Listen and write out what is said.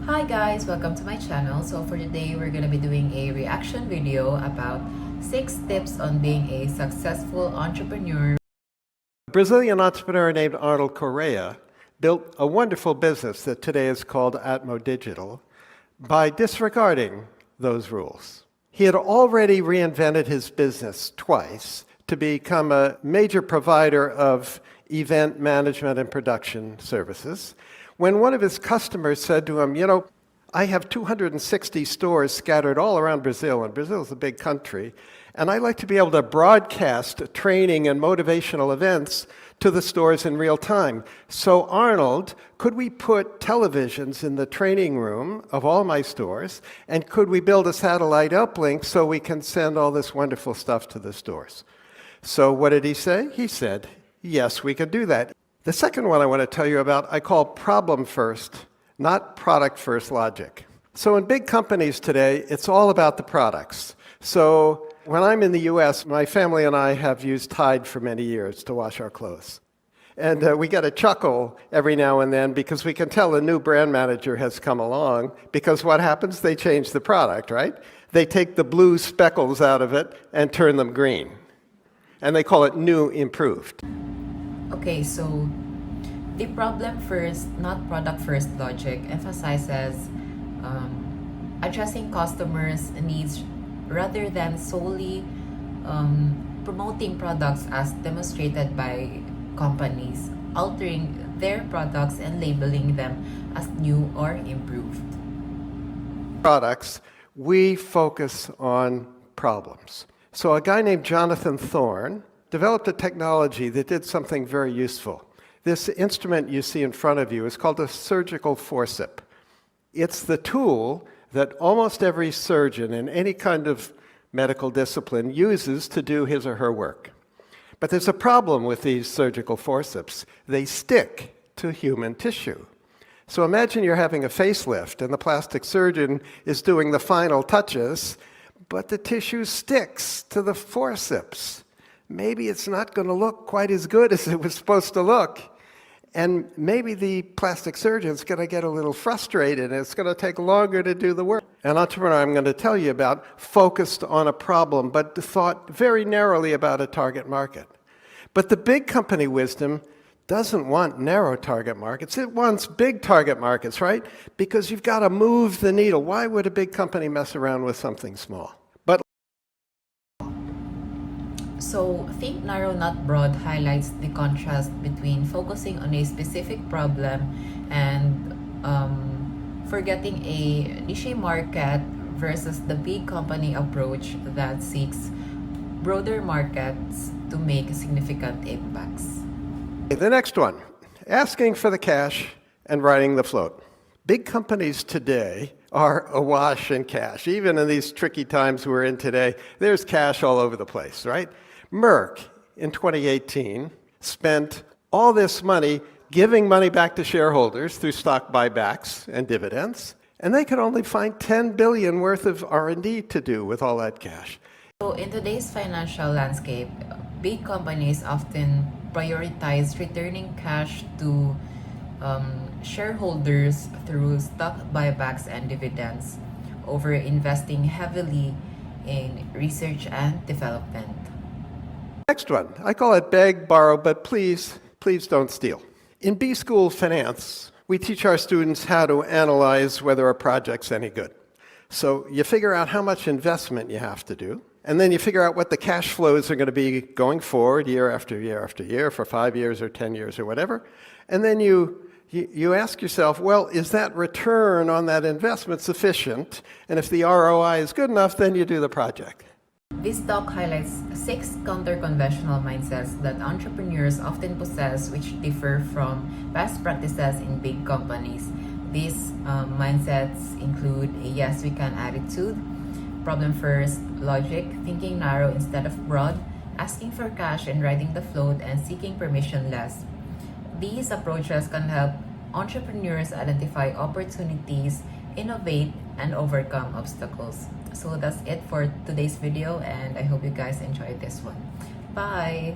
Hi guys, welcome to my channel. So for today, we're gonna be doing a reaction video about 6 tips on being a successful entrepreneur. A Brazilian entrepreneur named Arnold Correa built a wonderful business that today is called Atmo Digital by disregarding those rules. He had already reinvented his business twice to become a major provider of event management and production services. When one of his customers said to him, I have 260 stores scattered all around Brazil, and Brazil is a big country, and I like to be able to broadcast training and motivational events to the stores in real time. So Arnold, could we put televisions in the training room of all my stores, and could we build a satellite uplink so we can send all this wonderful stuff to the stores? So what did he say? He said, yes, we could do that. The second one I want to tell you about, I call problem first, not product first logic. So in big companies today, it's all about the products. So when I'm in the US, my family and I have used Tide for many years to wash our clothes. And we get a chuckle every now and then because we can tell a new brand manager has come along, because what happens? They change the product, right? They take the blue speckles out of it and turn them green. And they call it new improved. Okay, so the problem first, not product first logic emphasizes addressing customers' needs rather than solely promoting products as demonstrated by companies, altering their products and labeling them as new or improved. Products, we focus on problems. So a guy named Jonathan Thorne developed a technology that did something very useful. This instrument you see in front of you is called a surgical forceps. It's the tool that almost every surgeon in any kind of medical discipline uses to do his or her work. But there's a problem with these surgical forceps. They stick to human tissue. So imagine you're having a facelift and the plastic surgeon is doing the final touches, but the tissue sticks to the forceps. Maybe it's not going to look quite as good as it was supposed to look. And maybe the plastic surgeon's going to get a little frustrated and it's going to take longer to do the work. An entrepreneur I'm going to tell you about focused on a problem, but thought very narrowly about a target market. But the big company wisdom doesn't want narrow target markets. It wants big target markets, right? Because you've got to move the needle. Why would a big company mess around with something small? So, think narrow, not broad highlights the contrast between focusing on a specific problem and forgetting a niche market versus the big company approach that seeks broader markets to make significant impacts. The next one, asking for the cash and riding the float. Big companies today are awash in cash. Even in these tricky times we're in today, there's cash all over the place, right? Merck, in 2018, spent all this money giving money back to shareholders through stock buybacks and dividends, and they could only find $10 billion worth of R&D to do with all that cash. So in today's financial landscape, big companies often prioritize returning cash to shareholders through stock buybacks and dividends over investing heavily in research and development. Next one, I call it beg, borrow, but please don't steal. In B-School Finance, we teach our students how to analyze whether a project's any good. So you figure out how much investment you have to do, and then you figure out what the cash flows are going to be going forward year after year after year for 5 years or 10 years or whatever. And then you ask yourself, well, is that return on that investment sufficient? And if the ROI is good enough, then you do the project. This talk highlights 6 counter-conventional mindsets that entrepreneurs often possess, which differ from best practices in big companies. These mindsets include a yes we can attitude, problem first logic, thinking narrow instead of broad, asking for cash and riding the float, and seeking permission less. These approaches can help entrepreneurs identify opportunities, innovate, and overcome obstacles. So that's it for today's video, and I hope you guys enjoyed this one. Bye!